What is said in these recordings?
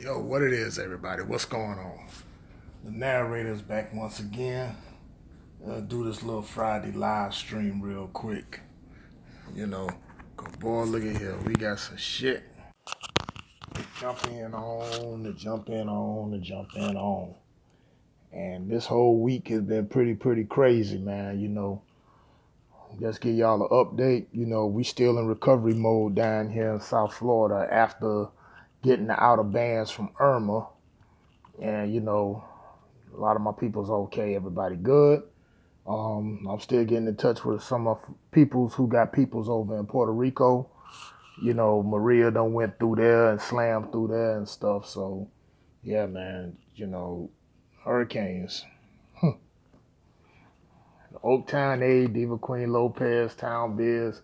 Yo, what it is, everybody? What's going on? The narrator's back once again. Do this little Friday live stream real quick. Boy, look at here. We got some shit to jump in on. And this whole week has been pretty crazy, man. Just give y'all an update. We still in recovery mode down here in South Florida after getting the outer bands from Irma. And, a lot of my people's okay. Everybody good. I'm still getting in touch with some of peoples who got peoples over in Puerto Rico. Maria done went through there and slammed through there and stuff. So, yeah, man, hurricanes. Oaktown A, Diva Queen Lopez, Town Biz,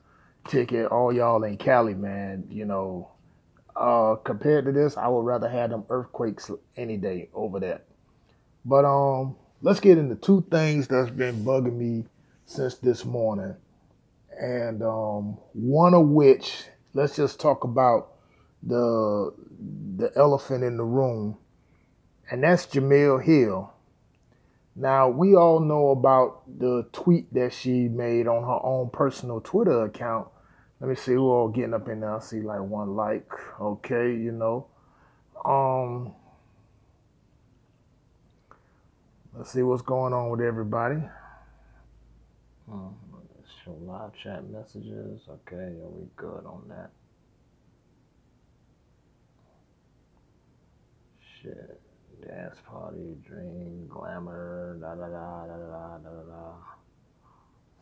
Ticket, all y'all in Cali, man. Compared to this, I would rather have them earthquakes any day over that. But let's get into two things that's been bugging me since this morning. And one of which, let's just talk about the elephant in the room. And that's Jemele Hill. Now, we all know about the tweet that she made on her own personal Twitter account. Let me see who all getting up in there. I see like one like. Okay, Let's see what's going on with everybody. Show live chat messages. Okay, are we good on that? Shit. Dance party, dream, glamour, da da da da da da da.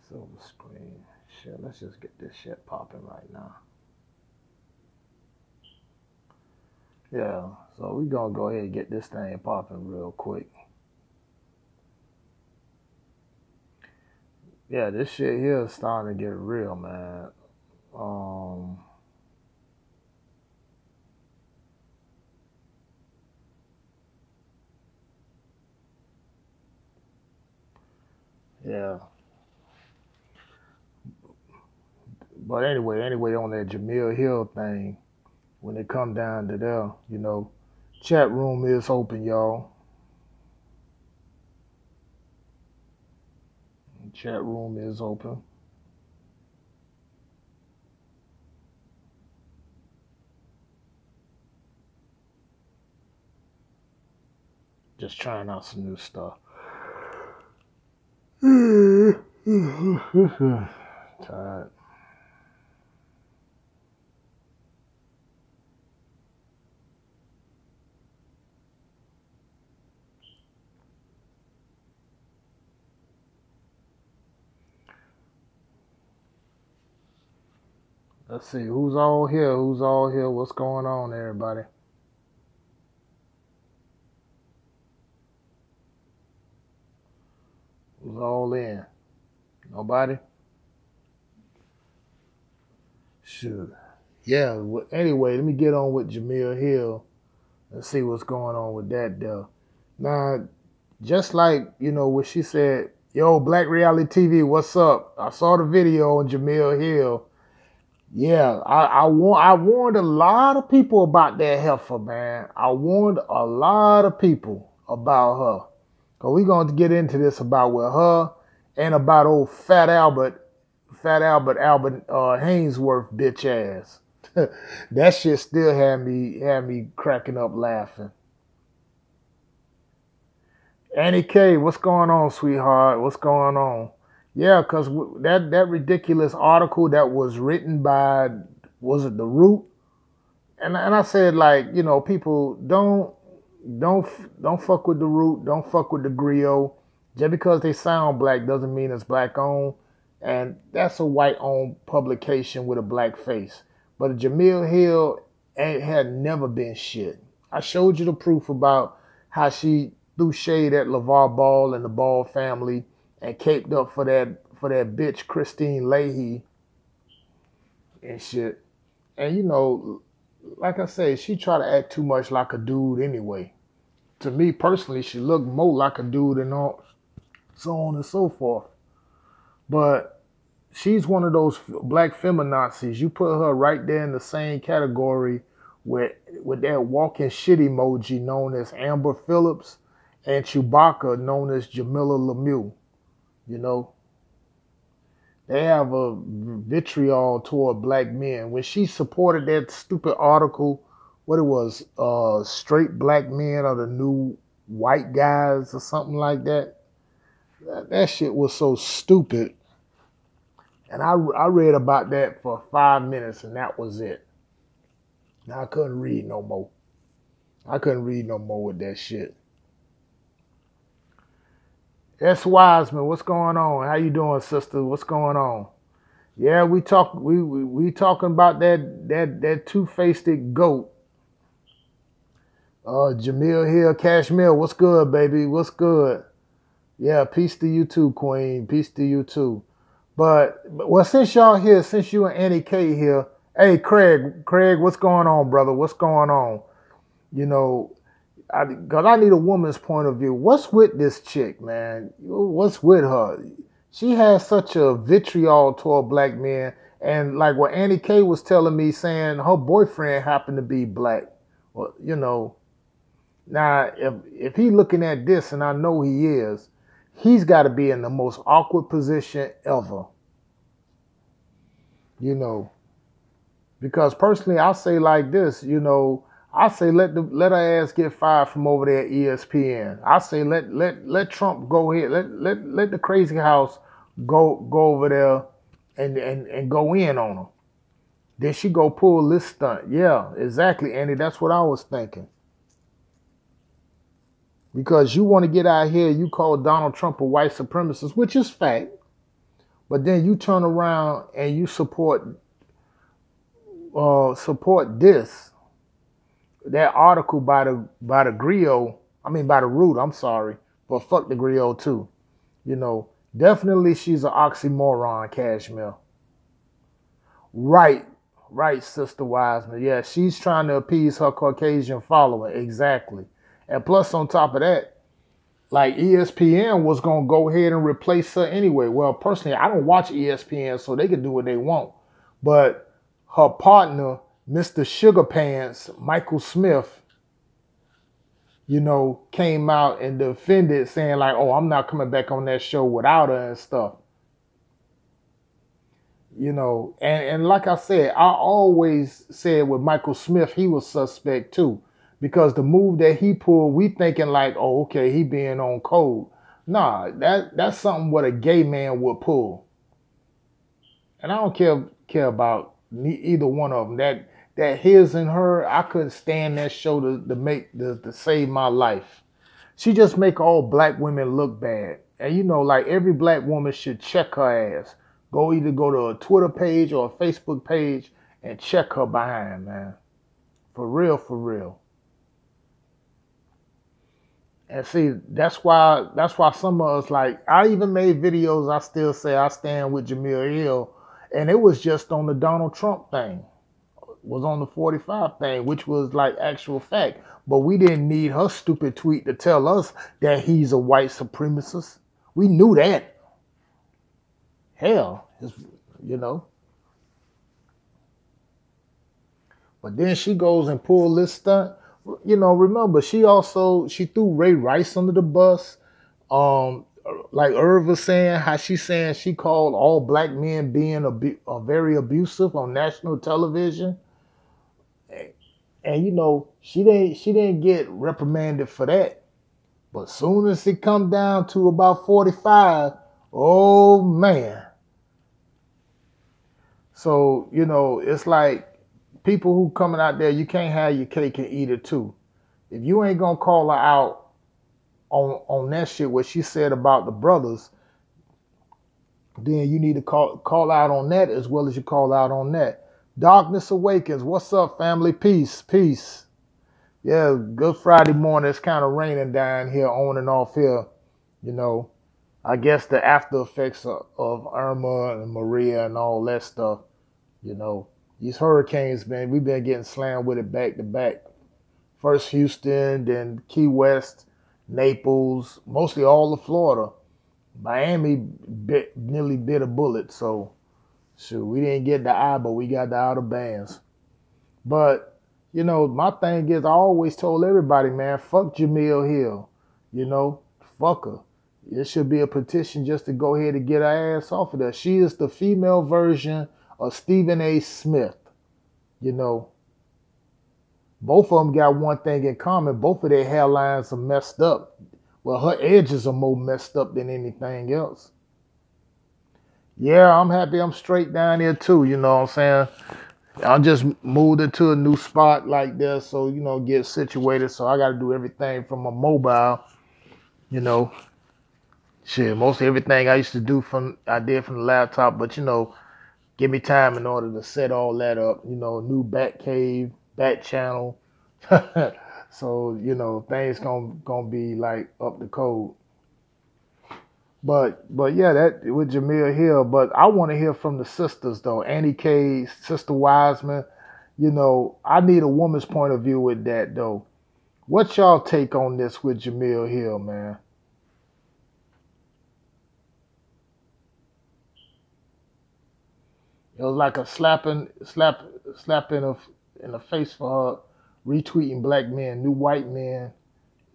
Silver screen. Shit, let's just get this shit popping right now. Yeah, so we gonna go ahead and get this thing popping real quick. Yeah, this shit here is starting to get real, man. Yeah. But anyway, on that Jemele Hill thing, when it come down to there, chat room is open, y'all. Chat room is open. Just trying out some new stuff. Tired. Let's see who's all here. What's going on, everybody? Who's all in? Nobody? Shoot. Yeah, anyway, let me get on with Jemele Hill and see what's going on with that there. Now, just like, what she said, yo, Black Reality TV, what's up? I saw the video on Jemele Hill. Yeah, I warned a lot of people about that heifer, man. I warned a lot of people about her. Because we're going to get into this about with her and about old Fat Albert Hainsworth bitch ass. That shit still had me cracking up laughing. Annie K, what's going on, sweetheart? What's going on? Yeah, because that ridiculous article that was written by, was it The Root? And I said, like, people don't fuck with The Root, don't fuck with the griot. Just because they sound black doesn't mean it's black owned. And that's a white owned publication with a black face. But Jemele Hill had never been shit. I showed you the proof about how she threw shade at LeVar Ball and the Ball family and caped up for that bitch Christine Leahy and shit. And like I say, she try to act too much like a dude anyway. To me personally, she looked more like a dude and all, so on and so forth. But she's one of those black feminazis. You put her right there in the same category with with that walking shit emoji known as Amber Phillips and Chewbacca known as Jamila Lemieux. You know, they have a vitriol toward black men. When she supported that stupid article, what it was, straight black men are the new white guys or something like that. That shit was so stupid. And I read about that for 5 minutes and that was it. I couldn't read no more. I couldn't read no more with that shit. S. Wiseman, what's going on? How you doing, sister? What's going on? Yeah, we talking about that two-faced goat. Jamil Hill, Cashmere, what's good, baby? What's good? Yeah, peace to you too, Queen. Peace to you too. But well, since y'all here, since you and Annie K here, hey Craig, what's going on, brother? What's going on? You know, because I need a woman's point of view. What's with this chick, man? What's with her? She has such a vitriol toward black men. And like what Annie K was telling me, saying her boyfriend happened to be black. Well, you know, now if he looking at this, and I know he is, he's got to be in the most awkward position ever. You know, because personally, I say like this, you know, I say let her ass get fired from over there at ESPN. I say let Trump go ahead. Let the crazy house go over there and go in on her. Then she go pull this stunt. Yeah, exactly, Andy. That's what I was thinking. Because you want to get out here, you call Donald Trump a white supremacist, which is fact. But then you turn around and you support this. That article by the Griot, by the Root, I'm sorry, but fuck the Griot too. You know, definitely she's an oxymoron, Cashmere. Right, Sister Wiseman. Yeah, she's trying to appease her Caucasian follower, exactly. And plus, on top of that, like ESPN was gonna go ahead and replace her anyway. Well, personally, I don't watch ESPN, so they can do what they want. But her partner, Mr. Sugar Pants, Michael Smith, you know, came out and defended, saying like, "Oh, I'm not coming back on that show without her and stuff." You know, and like I said, I always said with Michael Smith, he was suspect too, because the move that he pulled, we thinking like, "Oh, okay, he being on code." Nah, that's something what a gay man would pull, and I don't care about either one of them. That his and her, I couldn't stand that show to save my life. She just make all black women look bad. And you know, like every black woman should check her ass. Either go to a Twitter page or a Facebook page and check her behind, man. For real, for real. And see, that's why some of us, like, I even made videos, I still say I stand with Jamil Hill. And it was just on the Donald Trump thing. Was on the 45 thing, which was like actual fact. But we didn't need her stupid tweet to tell us that he's a white supremacist. We knew that. Hell, you know. But then she goes and pulls this stunt. You know, remember, she threw Ray Rice under the bus. Like Irv was saying, how she's saying she called all black men being very abusive on national television. And you know, she didn't get reprimanded for that. But soon as it come down to about 45, oh man. So, you know, it's like people who coming out there, you can't have your cake and eat it too. If you ain't gonna call her out on that shit, what she said about the brothers, then you need to call out on that as well as you call out on that. Darkness Awakens. What's up, family? Peace, peace. Yeah, good Friday morning. It's kind of raining down here, on and off here. You know, I guess the after effects of Irma and Maria and all that stuff. You know, these hurricanes, man, we've been getting slammed with it back to back. First Houston, then Key West, Naples, mostly all of Florida. Miami nearly bit a bullet, so shoot, we didn't get the eye, but we got the outer bands. But You know, my thing is I always told everybody, man, fuck Jamil Hill. You know, fuck her. It should be a petition just to go ahead and get her ass off of there. She is the female version of Stephen A. Smith. You know, both of them got one thing in common. Both of their hairlines are messed up. Well, her edges are more messed up than anything else. Yeah, I'm happy I'm straight down here too, you know what I'm saying? I just moved into a new spot like this, so you know, get situated. So I got to do everything from a mobile, you know. Shit, most everything I did from the laptop, but you know, give me time in order to set all that up. You know, new back cave, back channel. So you know, things gonna be like up the code. But yeah, that with Jamil Hill. But I want to hear from the sisters though. Annie K, Sister Wiseman. You know, I need a woman's point of view with that though. What's y'all take on this with Jamil Hill, man? It was like a slap in the face for her retweeting black men, new white men,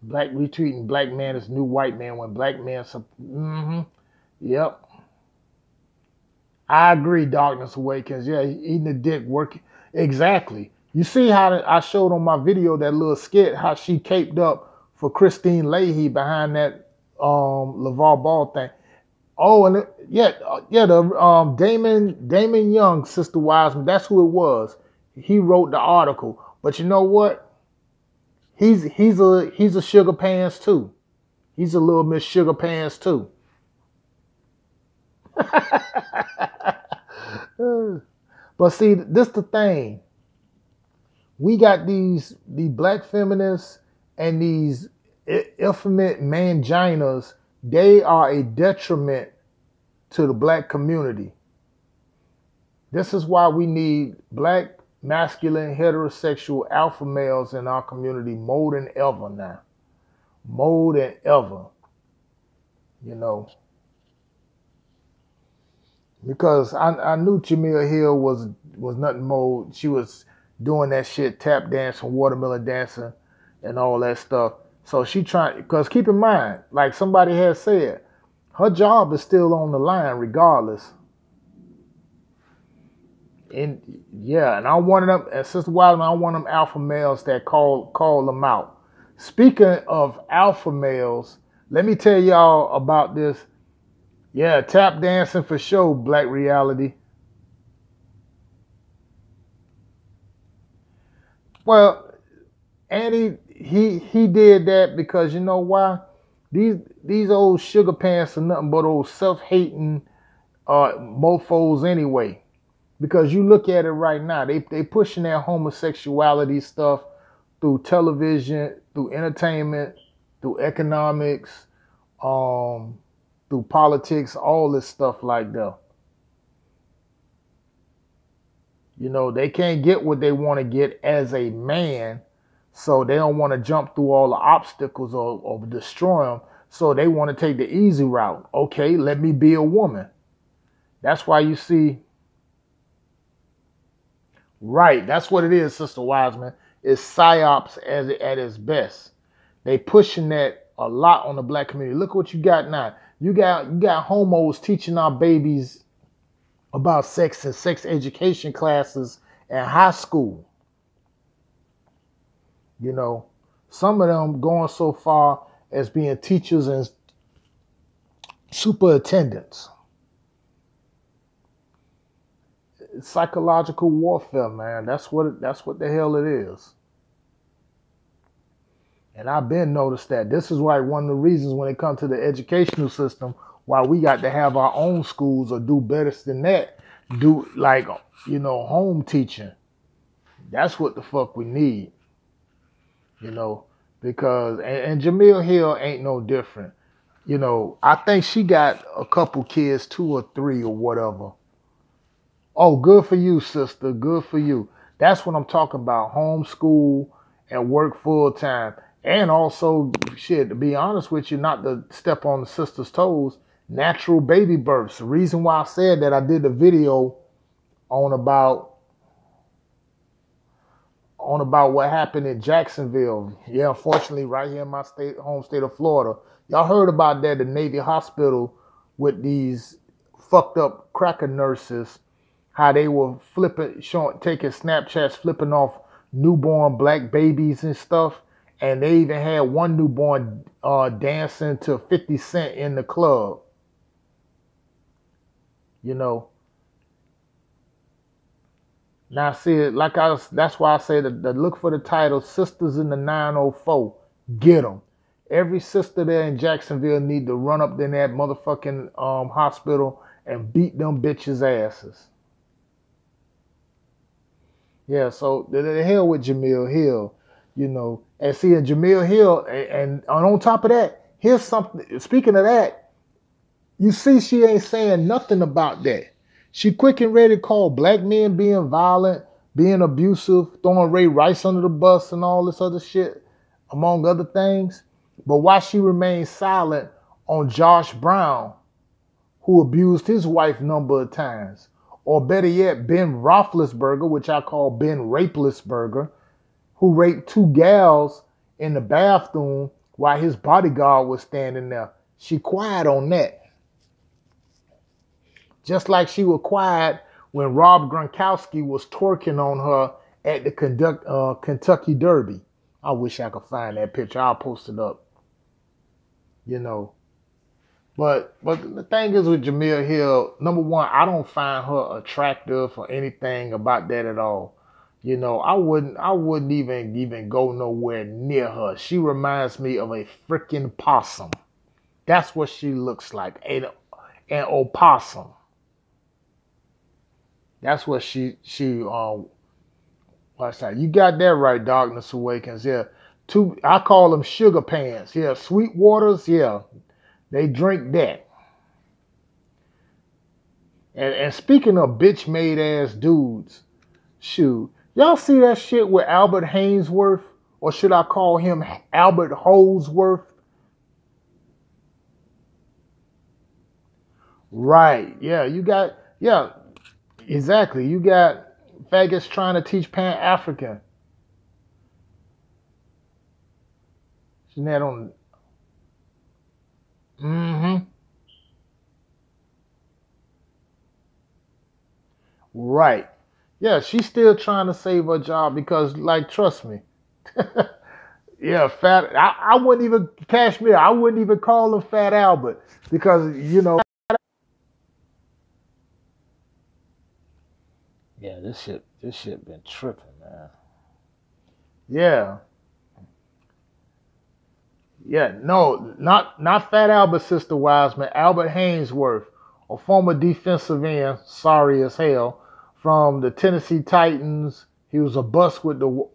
black retweeting black man as new white man when black men. Mm-hmm. Yep, I agree. Darkness Awakens. Yeah, eating the dick, working exactly. You see how I showed on my video that little skit how she caped up for Christine Leahy behind that LeVar Ball thing. Oh, and yeah, the Damon Young, Sister Wiseman. That's who it was. He wrote the article. But you know what? He's a sugar pants too. He's a little Miss Sugar Pants too. But see, this the thing. We got the black feminists and these effeminate manginas. They are a detriment to the black community. This is why we need black, masculine, heterosexual alpha males in our community more than ever now. More than ever. You know. Because I knew Jamil Hill was nothing more. She was doing that shit, tap dancing, watermelon dancing, and all that stuff. So she trying, because keep in mind, like somebody has said, her job is still on the line regardless. And yeah, and I wanted them, and Sister Wiseman, I want them alpha males that call them out. Speaking of alpha males, let me tell y'all about this. Yeah, tap dancing for sure, Black Reality. Well, Andy, he did that because you know why? These old sugar pants are nothing but old self-hating mofos anyway. Because you look at it right now, they pushing their homosexuality stuff through television, through entertainment, through economics, um, through politics, all this stuff like that. You know, they can't get what they want to get as a man, so they don't want to jump through all the obstacles or destroy them. So they want to take the easy route. Okay, let me be a woman. That's why you see, right? That's what it is, Sister Wiseman. It's psyops at its best. They pushing that a lot on the black community. Look what you got now. You got homos teaching our babies about sex and sex education classes in high school. You know, some of them going so far as being teachers and superintendents. It's psychological warfare, man. That's what the hell it is. And I've been noticed that. This is why one of the reasons when it comes to the educational system, why we got to have our own schools or do better than that. Do like, you know, home teaching. That's what the fuck we need. You know, because and Jamil Hill ain't no different. You know, I think she got a couple kids, 2 or 3 or whatever. Oh, good for you, sister. Good for you. That's what I'm talking about. Homeschool and work full time. And also, shit, to be honest with you, not to step on the sister's toes, natural baby births. The reason why I said that I did a video on about on about what happened in Jacksonville. Yeah, unfortunately, right here in my home state of Florida. Y'all heard about that, the Navy hospital with these fucked up cracker nurses, how they were taking Snapchats, flipping off newborn black babies and stuff. And they even had one newborn dancing to 50 Cent in the club, you know. Now, see, that's why I say that look for the title, Sisters in the 904. Get them. Every sister there in Jacksonville need to run up in that motherfucking hospital and beat them bitches' asses. Yeah, so the hell with Jamil Hill, you know. And see, in Jamil Hill, and on top of that, here's something. Speaking of that, you see, she ain't saying nothing about that. She quick and ready to call black men being violent, being abusive, throwing Ray Rice under the bus and all this other shit, among other things. But why she remains silent on Josh Brown, who abused his wife a number of times? Or better yet, Ben Roethlisberger, which I call Ben Rapelessberger, who raped two gals in the bathroom while his bodyguard was standing there. She quiet on that. Just like she was quiet when Rob Gronkowski was twerking on her at the Kentucky Derby. I wish I could find that picture. I'll post it up. You know. But the thing is with Jamil Hill, number one, I don't find her attractive or anything about that at all. You know, I wouldn't even go nowhere near her. She reminds me of a freaking possum. That's what she looks like. An opossum. That's what what's that? You got that right, Darkness Awakens. Yeah. I call them sugar pants. Yeah, sweet waters, yeah. They drink that. And speaking of bitch made ass dudes, shoot. Y'all see that shit with Albert Hainsworth? Or should I call him Albert Holesworth? Right. Yeah, exactly. You got faggots trying to teach Pan African. Isn't that on? Mm-hmm. Right. Yeah, she's still trying to save her job because, like, trust me. Yeah, fat. I wouldn't even Cashmere. I wouldn't even call him Fat Albert because you know. Yeah, this shit been tripping, man. Yeah, yeah. No, not Fat Albert, Sister Wiseman. Albert Hainsworth, a former defensive end, sorry as hell, from the Tennessee Titans. He was a bust with the.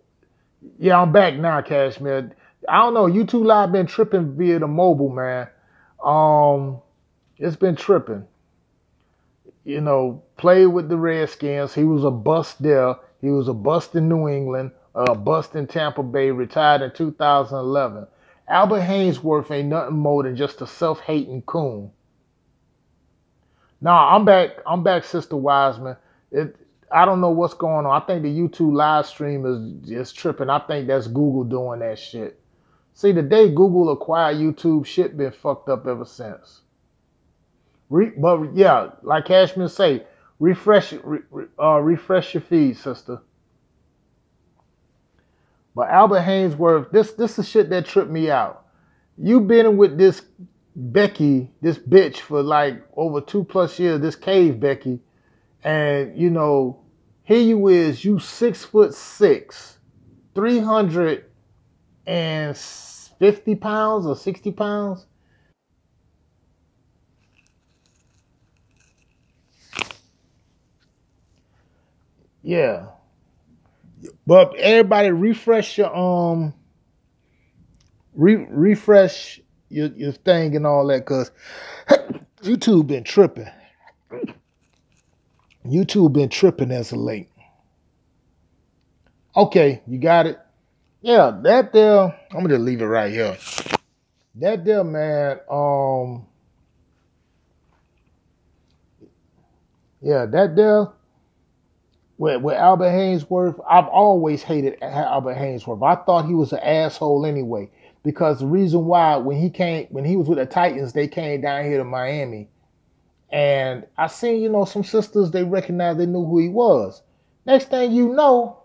Yeah, I'm back now, Cashmere. I don't know. YouTube Live been tripping via the mobile, man. Um, it's been tripping. You know, played with the Redskins. He was a bust there. He was a bust in New England, a bust in Tampa Bay, retired in 2011. Albert Hainsworth ain't nothing more than just a self-hating coon. Nah, I'm back. I'm back, Sister Wiseman. I don't know what's going on. I think the YouTube live stream is tripping. I think that's Google doing that shit. See, the day Google acquired YouTube, shit been fucked up ever since. But yeah, like Cashman say, refresh your feed, sister. But Albert Hainsworth, this is shit that tripped me out. You been with this Becky, this bitch for like over 2+ years, this cave Becky, and you know, here you 6'6", 350 pounds or 60 pounds. Yeah, but everybody refresh your thing and all that, cause YouTube been tripping. YouTube been tripping as of late. Okay, you got it. Yeah, that there. I'm gonna leave it right here. That there, man. Yeah, that there. with Albert Haynesworth, I've always hated Albert Haynesworth. I thought he was an asshole anyway. Because the reason why when he was with the Titans, they came down here to Miami. And I seen, some sisters, they recognized, they knew who he was. Next thing you know,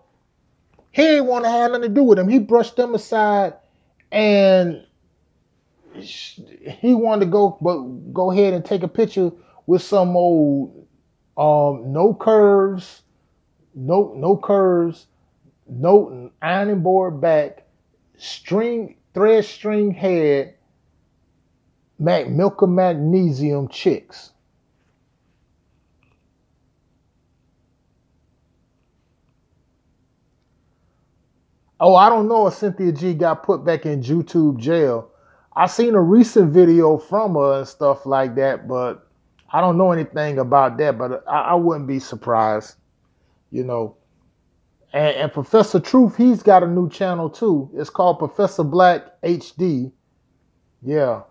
he didn't want to have nothing to do with him. He brushed them aside and he wanted to go ahead and take a picture with some old no curves, no curves, no ironing board back, thread string head, milk of magnesium chicks. Oh, I don't know if Cynthia G got put back in YouTube jail. I seen a recent video from her and stuff like that, but I don't know anything about that. But I wouldn't be surprised, you know. And Professor Truth, he's got a new channel too. It's called Professor Black HD. Yeah.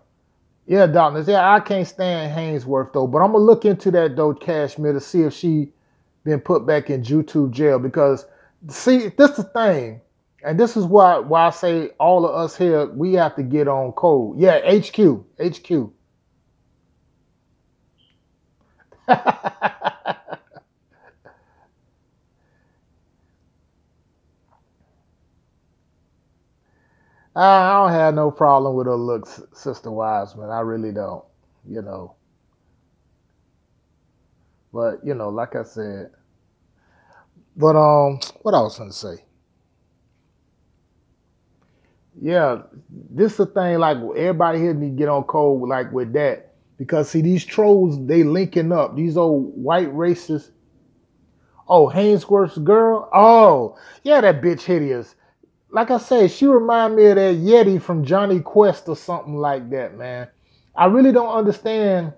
Yeah, darkness. Yeah, I can't stand Haynesworth though. But I'm gonna look into that though, Cashmere, to see if she been put back in YouTube jail. Because see, this is the thing. And this is why I say all of us here, we have to get on code. Yeah, HQ. HQ. I don't have no problem with her looks, Sister Wiseman. I really don't, you know. But, like I said. But what I was gonna say. Yeah, this is the thing, like everybody here need to get on code like with that. Because see, these trolls, they linking up. These old white racists. Oh, Hainsworth's girl? Oh, yeah, that bitch hideous. Like I said, she remind me of that Yeti from Johnny Quest or something like that, man. I really don't understand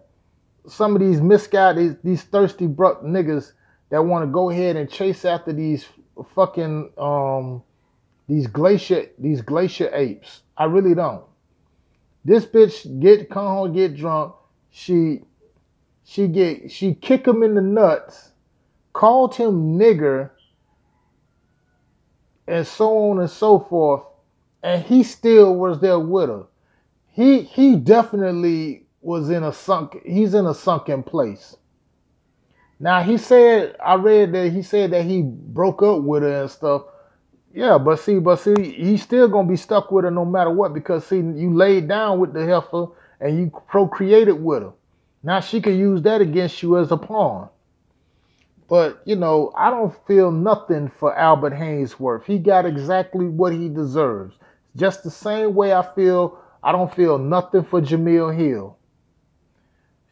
some of these misguided, these thirsty niggas that want to go ahead and chase after these fucking these glacier apes. I really don't. This bitch come home, get drunk. She kick him in the nuts, called him nigger, and so on and so forth, and he still was there with her. He definitely was he's in a sunken place. Now I read that he said that he broke up with her and stuff. Yeah, but see, he's still gonna be stuck with her no matter what, because see, you laid down with the heifer and you procreated with her. Now she can use that against you as a pawn. But, I don't feel nothing for Albert Haynesworth. He got exactly what he deserves. Just the same way I don't feel nothing for Jamil Hill.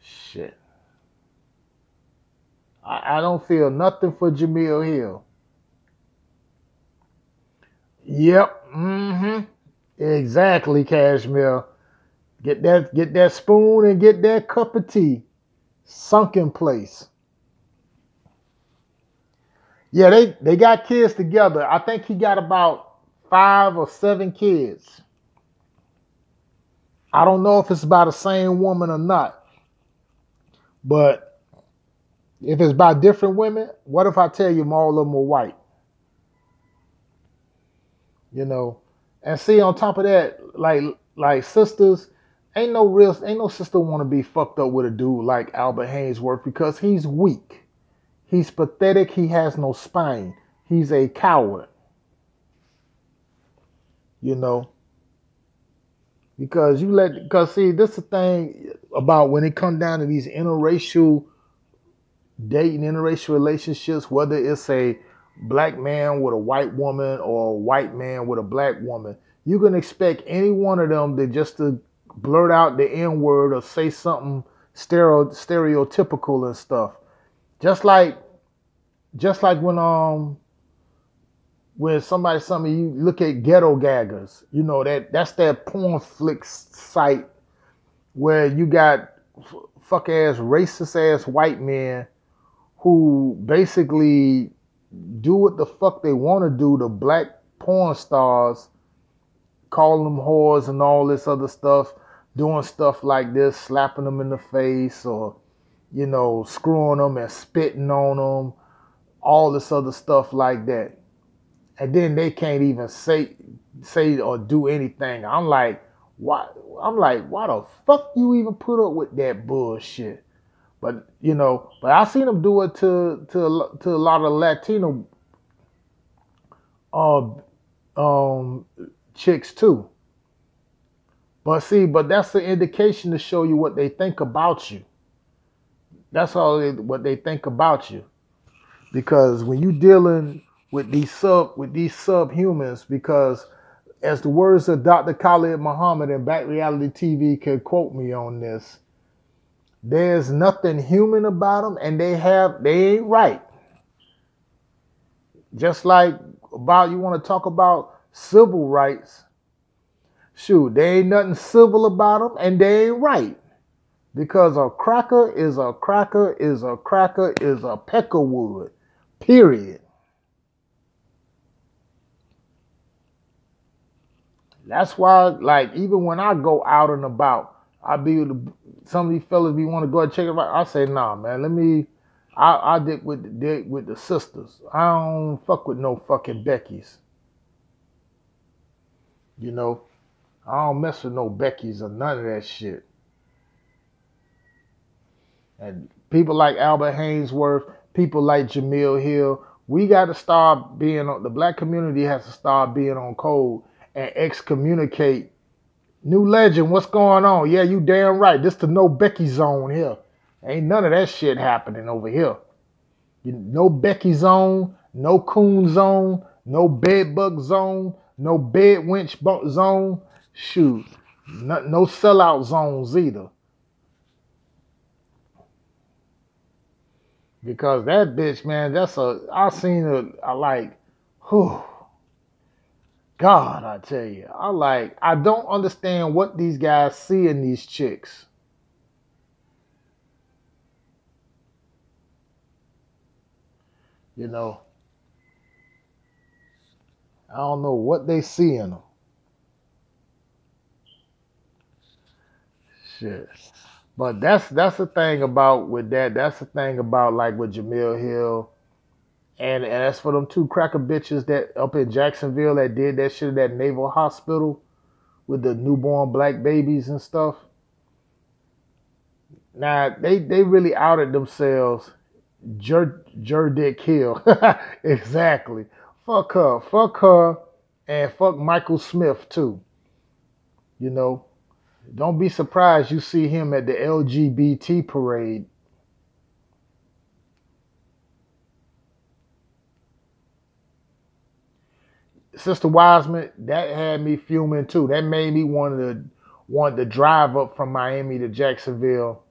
Shit. I don't feel nothing for Jamil Hill. Yep. Mm-hmm. Exactly, Cashmere. Get that spoon and get that cup of tea. Sunken place. Yeah, they got kids together. I think he got about 5 or 7 kids. I don't know if it's by the same woman or not. But if it's by different women, what if I tell you all of them are white? And see, on top of that, like sisters, ain't no sister want to be fucked up with a dude like Albert Haynesworth, because he's weak. He's pathetic. He has no spine. He's a coward. Because see, this is the thing about when it comes down to these interracial dating, interracial relationships, whether it's a black man with a white woman or a white man with a black woman, you can expect any one of them to blurt out the N word or say something stereotypical and stuff. Just like when somebody you look at ghetto gaggers, that's that porn flick site where you got fuck ass racist ass white men who basically do what the fuck they want to do to black porn stars, calling them whores and all this other stuff, doing stuff like this, slapping them in the face or screwing them and spitting on them, all this other stuff like that. And then they can't even say or do anything. I'm like, why? I'm like, why the fuck you even put up with that bullshit? But but I seen them do it to a lot of Latino uh, um, chicks too. But that's the indication to show you what they think about you. That's what they think about you. Because when you dealing with these subhumans, because as the words of Dr. Khalid Muhammad and Back Reality TV can quote me on this, there's nothing human about them, and they ain't right. Just like about you want to talk about civil rights, shoot, there ain't nothing civil about them, and they ain't right. Because a cracker is a cracker is a cracker is a peckerwood, period. That's why, like, even when I go out and about, I be with some of these fellas be want to go and check it out. I say, nah, man, I dick with the sisters. I don't fuck with no fucking Beckys. You know, I don't mess with no Beckys or none of that shit. And people like Albert Hainsworth, people like Jamil Hill, we got to start being on, the black community has to start being on code and excommunicate. New Legend, what's going on? Yeah, you damn right. This the no Becky zone here. Ain't none of that shit happening over here. No Becky zone, no coon zone, no bed bug zone, no bed winch zone. Shoot, no sellout zones either. Because that bitch, man, I seen her, I like, whew, God, I tell you, I don't understand what these guys see in these chicks. You know, I don't know what they see in them. Shit. But that's the thing about with that. That's the thing about like with Jamil Hill. And as for them two cracker bitches that up in Jacksonville that did that shit at that Naval Hospital with the newborn black babies and stuff. Now they really outed themselves. Dick Hill. Exactly. Fuck her. Fuck her. And fuck Michael Smith too. You know. Don't be surprised you see him at the LGBT parade. Sister Wiseman, that had me fuming too. That made me want to drive up from Miami to Jacksonville.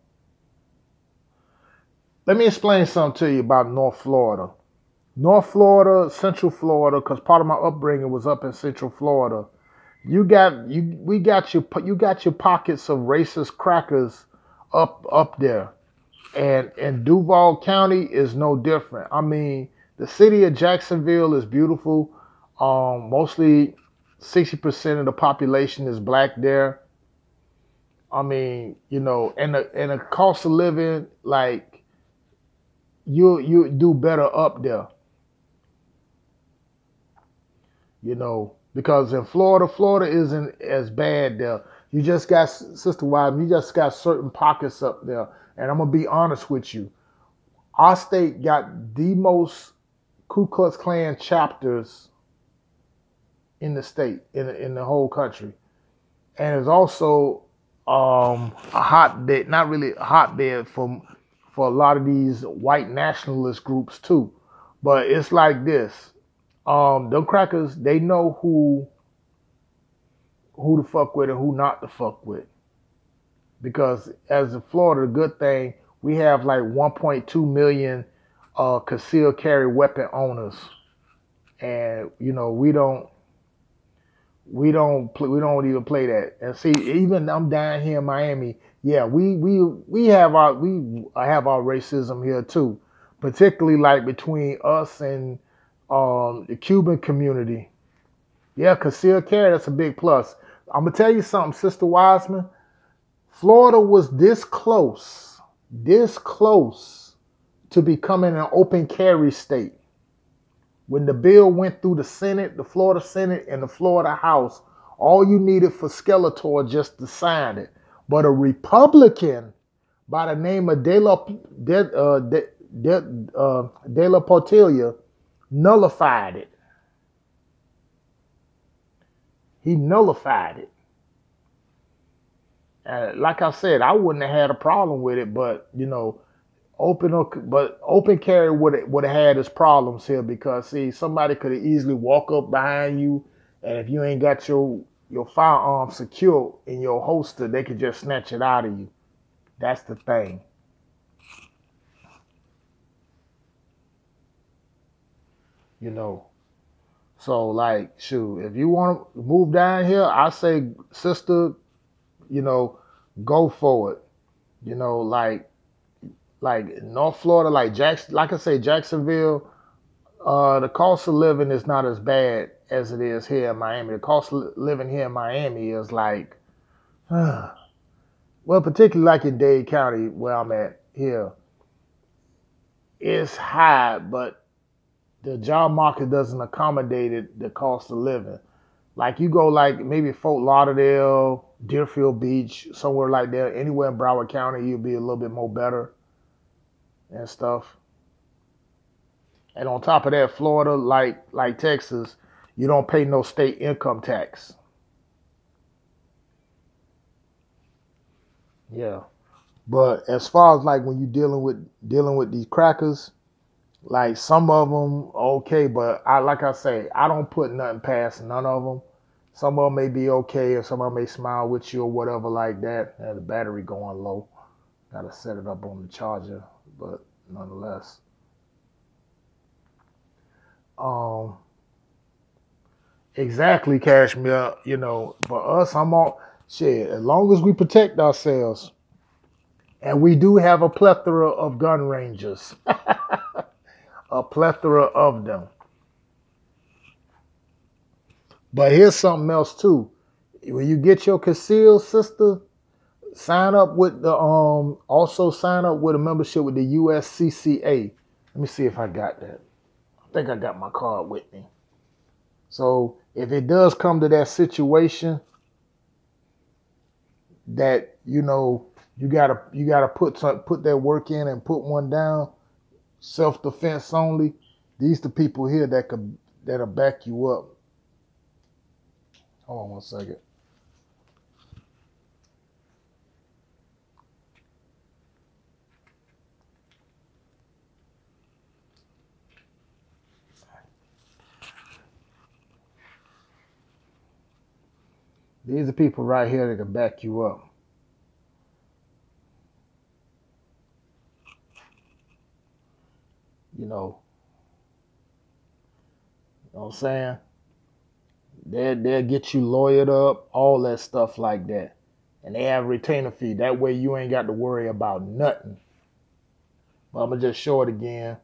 Let me explain something to you about North Florida. North Florida, Central Florida, because part of my upbringing was up in Central Florida. You got your pockets of racist crackers up there. And Duval County is no different. I mean, the city of Jacksonville is beautiful. Mostly 60% of the population is black there. I mean, and the cost of living, like you do better up there. Because in Florida isn't as bad there. You just got, Sister Wild, you just got certain pockets up there. And I'm going to be honest with you. Our state got the most Ku Klux Klan chapters in the state, in the whole country. And it's also a hotbed, not really a hotbed for a lot of these white nationalist groups too. But it's like this. Them crackers, they know who to fuck with and who not to fuck with. Because as in Florida, the good thing, we have like 1.2 million concealed carry weapon owners. And we don't even play that. And see, even I'm down here in Miami, yeah, we have our racism here too. Particularly like between us and the Cuban community. Yeah, concealed carry, that's a big plus. I'm gonna tell you something, Sister Wiseman. Florida was this close to becoming an open carry state. When the bill went through the Senate, the Florida Senate and the Florida House, all you needed for Skeletor just to sign it. But a Republican by the name of De La Portilla nullified it. He nullified it. Like I said, I wouldn't have had a problem with it, but open carry would have had its problems here because see, somebody could have easily walk up behind you, and if you ain't got your firearm secure in your holster, they could just snatch it out of you. That's the thing. So like, shoot, if you want to move down here, I say, sister, go for it. Like North Florida, like I say, Jacksonville, the cost of living is not as bad as it is here in Miami. The cost of living here in Miami is like, well, particularly like in Dade County where I'm at here, it's high, but the job market doesn't accommodate it, the cost of living. Like you go like maybe Fort Lauderdale, Deerfield Beach, somewhere like that, anywhere in Broward County, you'll be a little bit more better and stuff. And on top of that, Florida, like Texas, you don't pay no state income tax. Yeah. But as far as like when you dealing with these crackers, like some of them okay, but like I say, I don't put nothing past none of them. Some of them may be okay, or some of them may smile with you or whatever like that. And the battery going low. Gotta set it up on the charger, but nonetheless. Exactly, Cashmere. For us, I'm all shit. As long as we protect ourselves, and we do have a plethora of gun ranges, a plethora of them. But here's something else too. When you get your concealed, sister, sign up with the also sign up with a membership with the USCCA. Let me see if I got that. I think I got my card with me. So if it does come to that situation that you gotta put that work in and put one down, self-defense only, these the people here that'll back you up. Hold on one second. These are people right here that can back you up. You know what I'm saying? They'll get you lawyered up, all that stuff like that. And they have a retainer fee. That way you ain't got to worry about nothing. But I'm going to just show it again.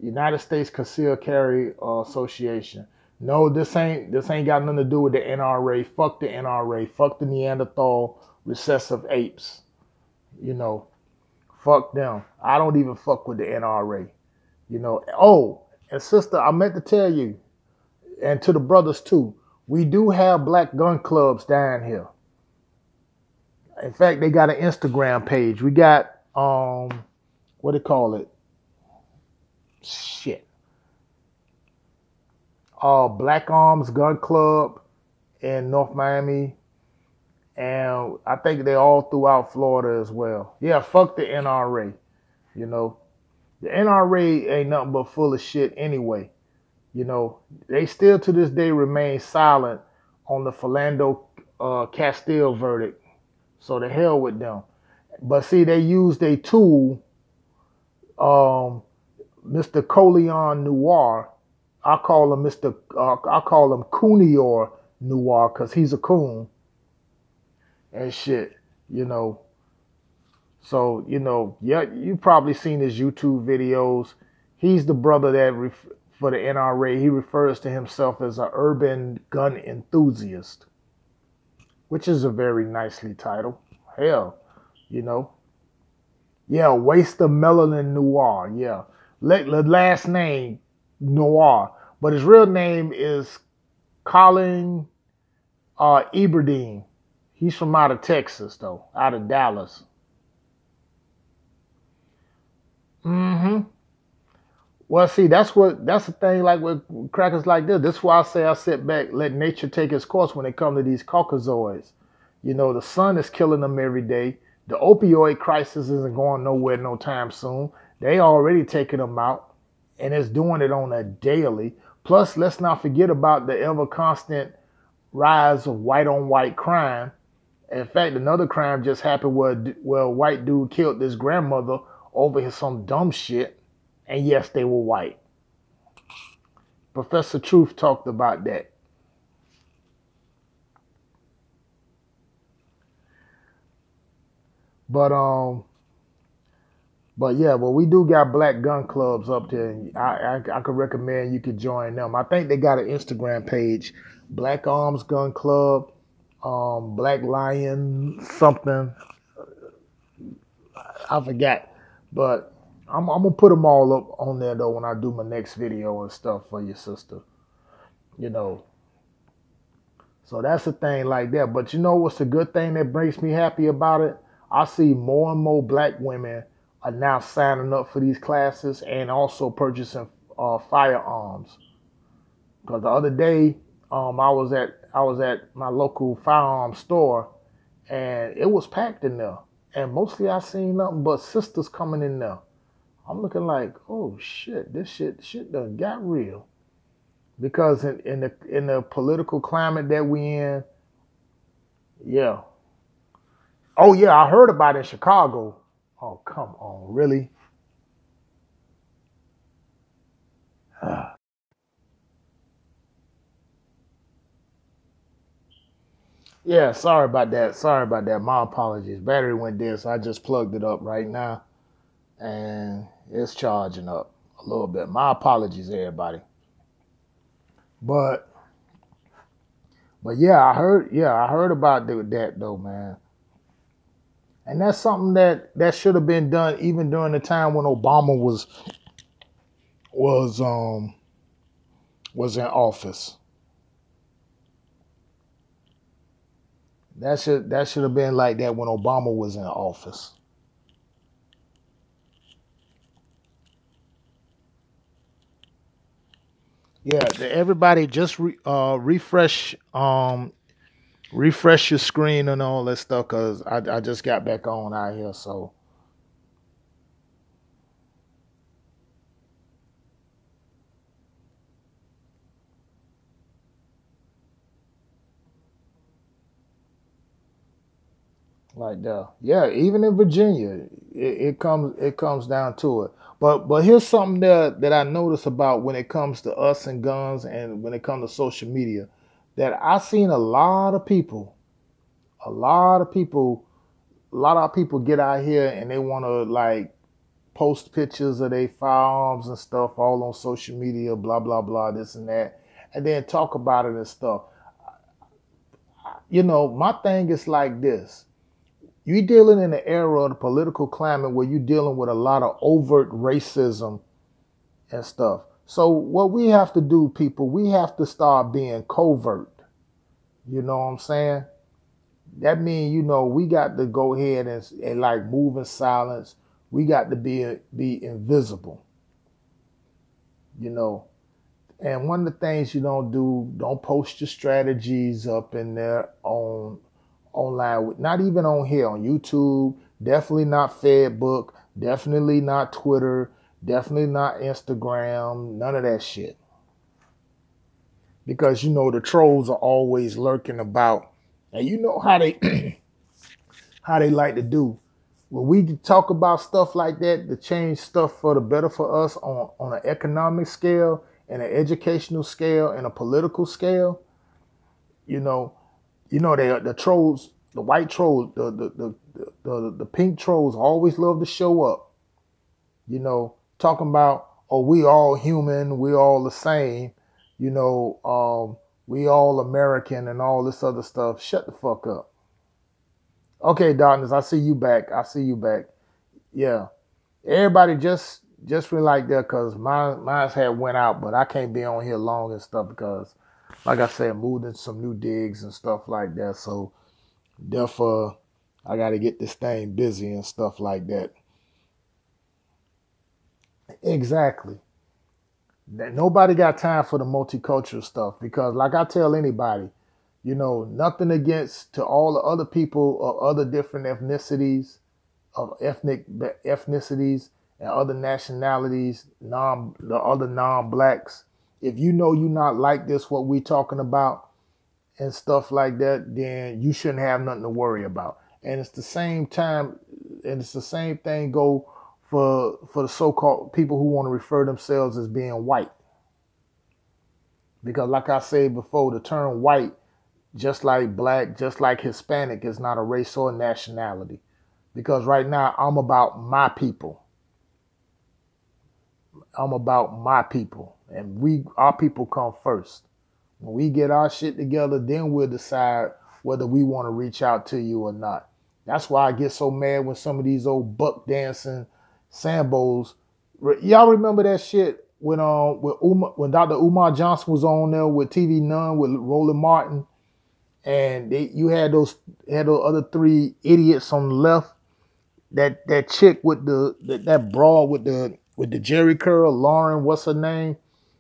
United States Concealed Carry Association. No, this ain't got nothing to do with the NRA. Fuck the NRA. Fuck the Neanderthal recessive apes. Fuck them. I don't even fuck with the NRA. Oh, and sister, I meant to tell you, and to the brothers too, we do have black gun clubs down here. In fact, they got an Instagram page. We got what do you call it? Shit. Black Arms Gun Club in North Miami. And I think they're all throughout Florida as well. Yeah, fuck the NRA. The NRA ain't nothing but full of shit anyway. They still to this day remain silent on the Philando Castile verdict. So the hell with them. But see, they used a tool, Mr. Coleon Noir. I call him Coonior Noir because he's a coon and shit. So yeah, you probably seen his YouTube videos. He's the brother that for the NRA, he refers to himself as an urban gun enthusiast, which is a very nicely titled. Hell, Yeah, Waste of Melanin Noir. Yeah. The last name, Noir. But his real name is Colin Eberdeen. He's from out of Texas, though, out of Dallas. Mm-hmm. Well, see, that's the thing. Like with crackers like this, this is why I say I sit back, let nature take its course when it comes to these Caucasoids. The sun is killing them every day. The opioid crisis isn't going nowhere no time soon. They already taking them out, and it's doing it on a daily. Plus, let's not forget about the ever constant rise of white on white crime. In fact, another crime just happened where a white dude killed this grandmother over some dumb shit. And yes, they were white. Professor Truth talked about that. But we do got black gun clubs up there. And I could recommend you could join them. I think they got an Instagram page, Black Arms Gun Club, Black Lion something. I forgot, but I'm gonna put them all up on there though when I do my next video and stuff for your sister. You know, so that's the thing like that. But you know what's the good thing that makes me happy about it? I see more and more black women are now signing up for these classes and also purchasing firearms. Because the other day, I was at my local firearm store and it was packed in there. And mostly I seen nothing but sisters coming in there. I'm looking like, oh shit, this shit done got real. Because in the political climate that we in, yeah. Oh yeah, I heard about it in Chicago. Oh come on, really? Yeah, sorry about that. Sorry about that. My apologies. Battery went dead, so I just plugged it up right now, and it's charging up a little bit. My apologies, everybody. But yeah, I heard about that though, man. And that's something that should have been done even during the time when Obama was um was in office. That should have been like that when Obama was in office. Yeah, everybody just refresh your screen and all that stuff because I just got back on out here. So like that, yeah, even in Virginia, it comes down to it. But here's something that I notice about when it comes to us and guns and when it comes to social media, that I seen a lot of people, a lot of people get out here and they want to like post pictures of their firearms and stuff all on social media, blah blah blah, this and that, and then talk about it and stuff. My thing is like this: you dealing in the era of the political climate where you're dealing with a lot of overt racism and stuff. So what we have to do, people, we have to start being covert. You know what I'm saying? That means, we got to go ahead and like move in silence. We got to be invisible, you know. And one of the things you don't post your strategies up in there online, not even on here on YouTube, definitely not Facebook, definitely not Twitter, definitely not Instagram, none of that shit. Because the trolls are always lurking about. And you know how they how they like to do. When we talk about stuff like that to change stuff for the better for us on an economic scale and an educational scale and a political scale, you know, the trolls, the white trolls, the pink trolls always love to show up, talking about, oh, we all human, we all the same, we all American and all this other stuff. Shut the fuck up. Okay, darkness, I see you back. I see you back. Yeah. Everybody just for like that, cause mine's had went out, but I can't be on here long and stuff because, like I said, moved into some new digs and stuff like that. So therefore, I got to get this thing busy and stuff like that. Exactly. Nobody got time for the multicultural stuff because, like I tell anybody, nothing against to all the other people of other different ethnicities, of ethnicities and other nationalities, the other non-blacks. If you know you're not like this, what we talking about and stuff like that, then you shouldn't have nothing to worry about. And it's the same time, and it's the same thing go for the so-called people who want to refer themselves as being white. Because like I said before, the term white, just like black, just like Hispanic, is not a race or nationality. Because right now I'm about my people. I'm about my people. And our people come first. When we get our shit together, then we'll decide whether we want to reach out to you or not. That's why I get so mad when some of these old buck dancing Sambos. Y'all remember that shit when Dr. Umar Johnson was on there with TV None with Roland Martin, and you had those other three idiots on the left. That chick with that broad with the Jerry curl, Lauren, what's her name?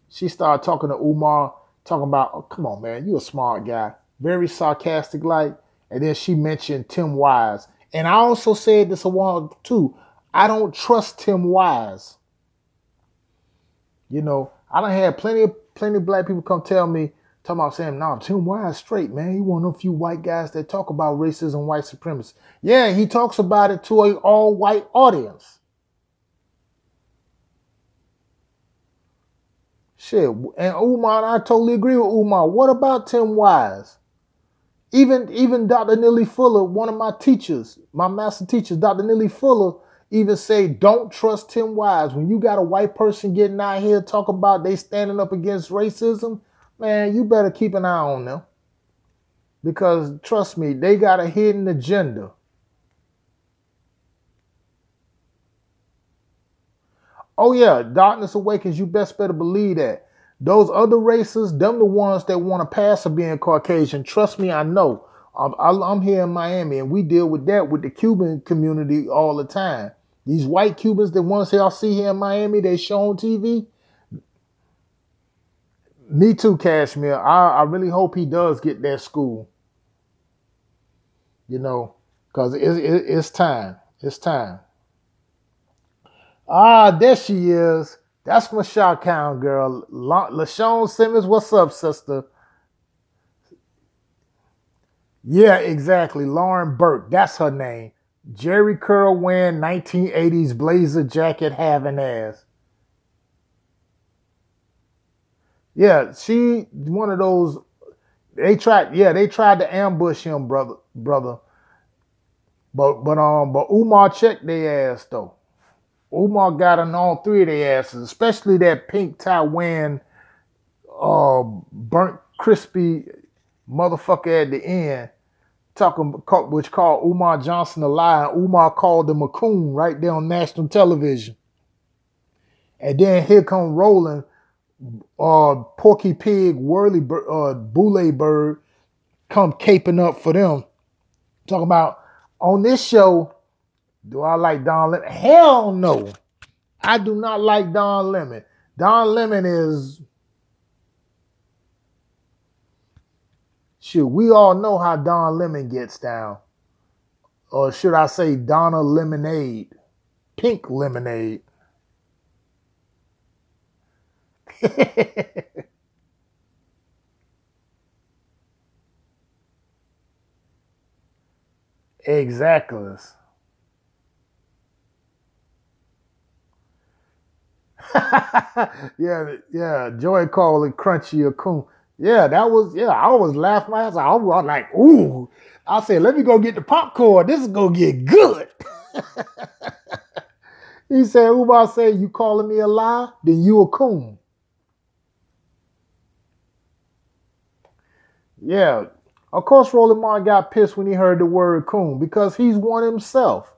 She started talking to Umar, talking about, oh, come on, man, you a smart guy. Very sarcastic like. And then she mentioned Tim Wise. And I also said this a while too. I don't trust Tim Wise. I done had plenty of black people come tell me, talking about saying, nah, Tim Wise straight, man. He one of them few white guys that talk about racism, white supremacy. Yeah, he talks about it to an all-white audience. Shit. And Umar, I totally agree with Umar. What about Tim Wise? Even Dr. Neely Fuller, one of my teachers, my master teachers, Dr. Neely Fuller, even say, don't trust Tim Wise. When you got a white person getting out here talking about they standing up against racism, man, you better keep an eye on them. Because trust me, they got a hidden agenda. Oh yeah, darkness awakens, you best better believe that. Those other races, them the ones that want to pass for being Caucasian. Trust me, I know. I'm here in Miami, and we deal with that with the Cuban community all the time. These white Cubans, the ones y'all see here in Miami, they show on TV. Me too, Cashmere. I really hope he does get that school. Because it's time. It's time. Ah, there she is. That's my Shaw Count girl. LaShawn Simmons, what's up, sister? Yeah, exactly. Lauren Burke, that's her name. Jerry curl wearing 1980s blazer jacket having ass. Yeah, she one of those. They tried to ambush him, brother. But Umar checked their ass though. Umar got on all three of their asses, especially that pink tie wearing, burnt crispy motherfucker at the end. Which called Umar Johnson a lie. Umar called him a coon right there on national television. And then here come Roland, Porky Pig, Whirly, Boule Bird, come caping up for them. Talking about, on this show, do I like Don Lemon? Hell no. I do not like Don Lemon. Don Lemon is... Shoot, we all know how Don Lemon gets down. Or should I say Donna Lemonade. Pink Lemonade. Exactly. yeah. Joy called it crunchy or coon. Yeah, I was laughing my ass off. I was like, ooh. I said, let me go get the popcorn. This is going to get good. He said, Umar said, you calling me a lie? Then you a coon. Yeah. Of course, Roland Martin got pissed when he heard the word coon because he's one himself.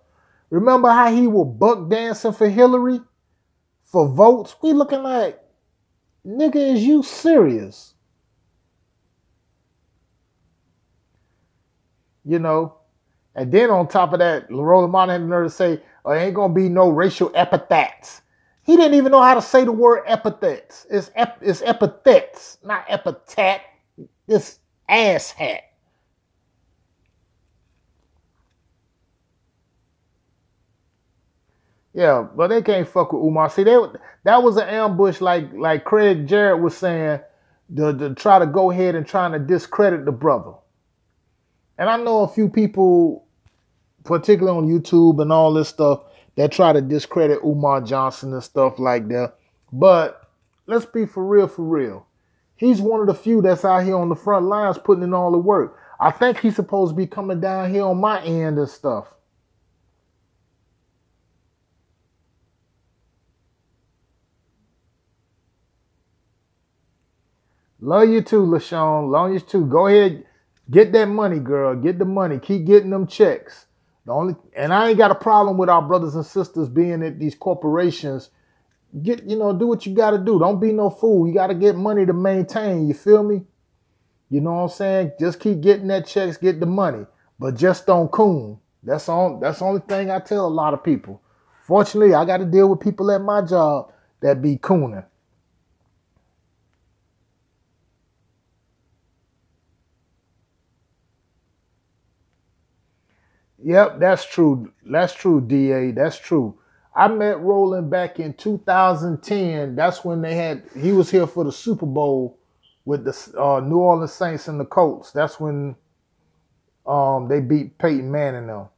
Remember how he was buck dancing for Hillary? for votes. We looking like, nigga, is you serious? You know? And then on top of that, Roland Martin had the nerve to say, oh, there ain't gonna be no racial epithets. He didn't even know how to say the word epithets. It's epithets, not epithet. It's ass hat. Yeah, but they can't fuck with Umar. See, that was an ambush, like Craig Jarrett was saying, to try to go ahead and trying to discredit the brother. And I know a few people, particularly on YouTube and all this stuff, that try to discredit Umar Johnson and stuff like that. But let's be for real, for real. He's one of the few that's out here on the front lines putting in all the work. I think he's supposed to be coming down here on my end and stuff. Love you too, LaShawn. Love you too. Go ahead, get that money, girl. Get the money. Keep getting them checks. And I ain't got a problem with our brothers and sisters being at these corporations. Do what you got to do. Don't be no fool. You got to get money to maintain. You feel me? You know what I'm saying? Just keep getting that checks, get the money, but just don't coon. That's all. That's the only thing I tell a lot of people. Fortunately, I got to deal with people at my job that be cooning. Yep, that's true. That's true, DA. That's true. I met Roland back in 2010. That's when he was here for the Super Bowl with the New Orleans Saints and the Colts. That's when they beat Peyton Manning now.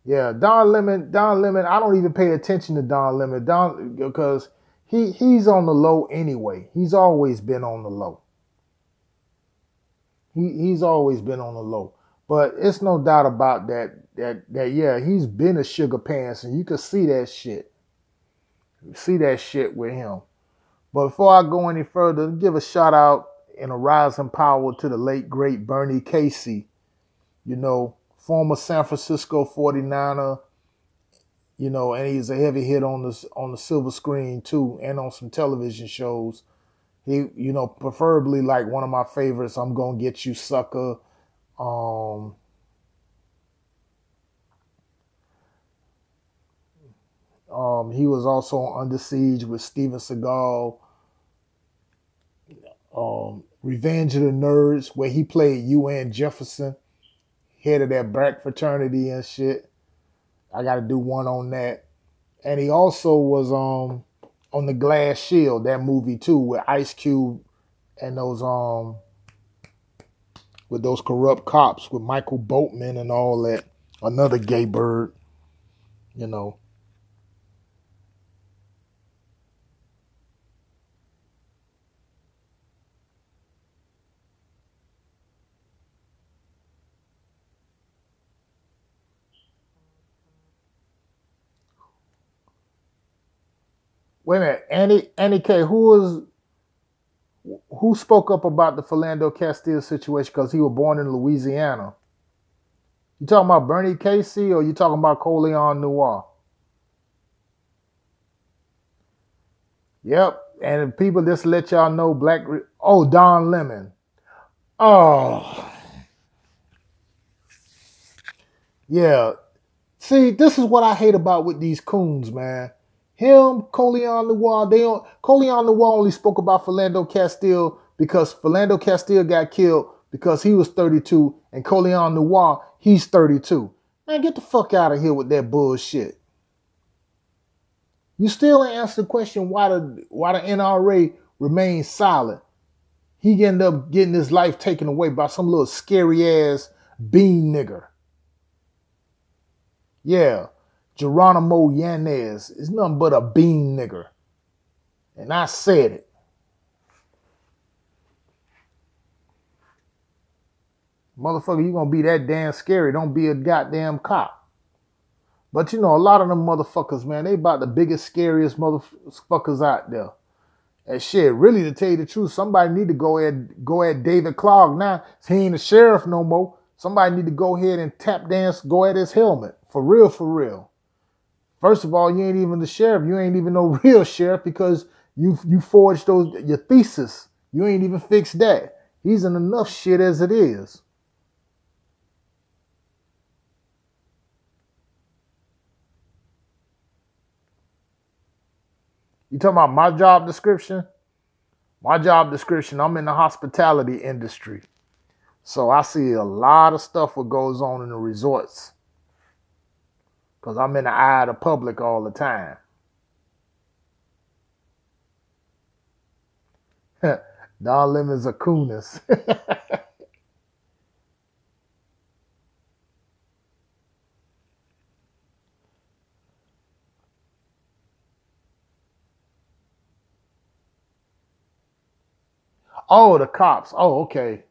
Yeah, Don Lemon. I don't even pay attention to Don Lemon. Because he's on the low anyway. He's always been on the low. He's always been on the low. But it's no doubt about that yeah, he's been a sugar pants, and you can see that shit. You see that shit with him. But before I go any further, give a shout out and a rising power to the late great Bernie Casey. Former San Francisco 49er, and he's a heavy hit on the silver screen too, and on some television shows. He, preferably like one of my favorites, I'm Gonna Get You Sucker. He was also on Under Siege with Steven Seagal. Revenge of the Nerds, where he played UN Jefferson, head of that black fraternity and shit. I got to do one on that. And he also was on The Glass Shield, that movie too, with Ice Cube and those with those corrupt cops with Michael Boatman and all that. Another gay bird, you know. Wait a minute, Annie K. Who spoke up about the Philando Castile situation because he was born in Louisiana? You talking about Bernie Casey or you talking about Coleon Noir? Yep, and people just let y'all know Don Lemon. Oh, yeah. See, this is what I hate about with these coons, man. Him, Coleon Noir, Coleon Noir only spoke about Philando Castile because Philando Castile got killed because he was 32 and Coleon Noir, he's 32. Man, get the fuck out of here with that bullshit. You still ain't answered the question why the NRA remains silent. He ended up getting his life taken away by some little scary ass bean nigger. Yeah, Geronimo Yanez is nothing but a bean nigger. And I said it. Motherfucker, you gonna be that damn scary. Don't be a goddamn cop. But a lot of them motherfuckers, man, they about the biggest, scariest motherfuckers out there. And shit, really, to tell you the truth, somebody need to go at David Clark now. He ain't a sheriff no more. Somebody need to go ahead and tap dance, go at his helmet. For real, for real. First of all, you ain't even the sheriff. You ain't even no real sheriff because you forged your thesis. You ain't even fixed that. He's in enough shit as it is. You talking about my job description? My job description, I'm in the hospitality industry. So I see a lot of stuff what goes on in the resorts. Because I'm in the eye of the public all the time. Don Lemon's a coolness. Oh, the cops. Oh, okay.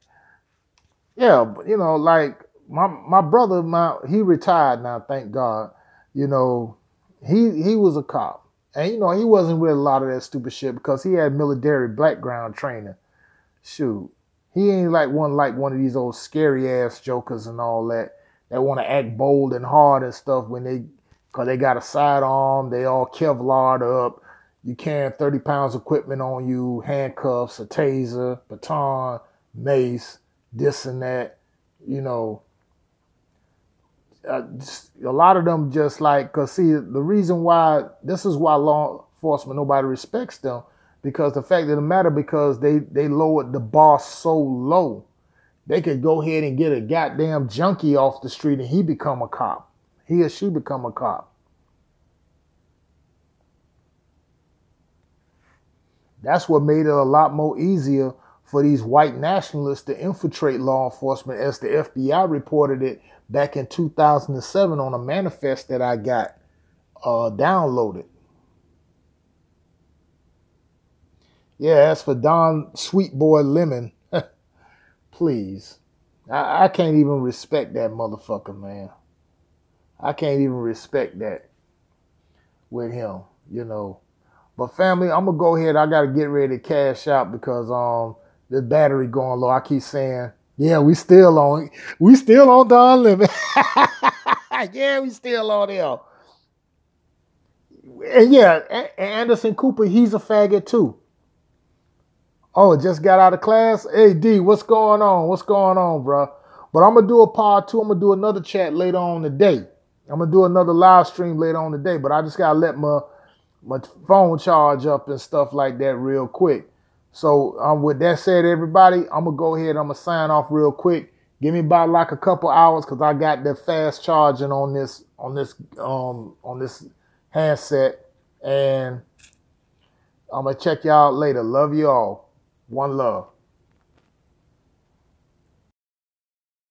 Yeah, but like my brother, he retired now, thank God. You know, he was a cop. And he wasn't with a lot of that stupid shit because he had military background training. Shoot. He ain't like one of these old scary ass jokers and all that want to act bold and hard and stuff cause they got a sidearm, they all Kevlar'd up. You carrying 30 pounds equipment on you, handcuffs, a taser, baton, mace, this and that. You know, a lot of them just cause see, the reason why, this is why law enforcement, nobody respects them, because the fact of the matter, because they lowered the bar so low, they could go ahead and get a goddamn junkie off the street and he become a cop. He or she become a cop. That's what made it a lot more easier for these white nationalists to infiltrate law enforcement, as the FBI reported it back in 2007 on a manifest that I got downloaded. Yeah, as for Don Sweet Boy Lemon, please. I can't even respect that motherfucker, man. I can't even respect that with him. But family, I'm gonna go ahead. I gotta get ready to cash out because the battery going low. I keep saying, yeah, we still on Don Lemon. Yeah, we still on there. And yeah, Anderson Cooper, he's a faggot too. Oh, just got out of class? Hey, D, what's going on? What's going on, bro? But I'm going to do a part two. I'm going to do another chat later on today. I'm going to do another live stream later on today. But I just got to let my phone charge up and stuff like that real quick. So with that said, everybody, I'm going to go ahead. I'm going to sign off real quick. Give me about like a couple hours because I got that fast charging on this handset. And I'm going to check y'all later. Love you all. One love.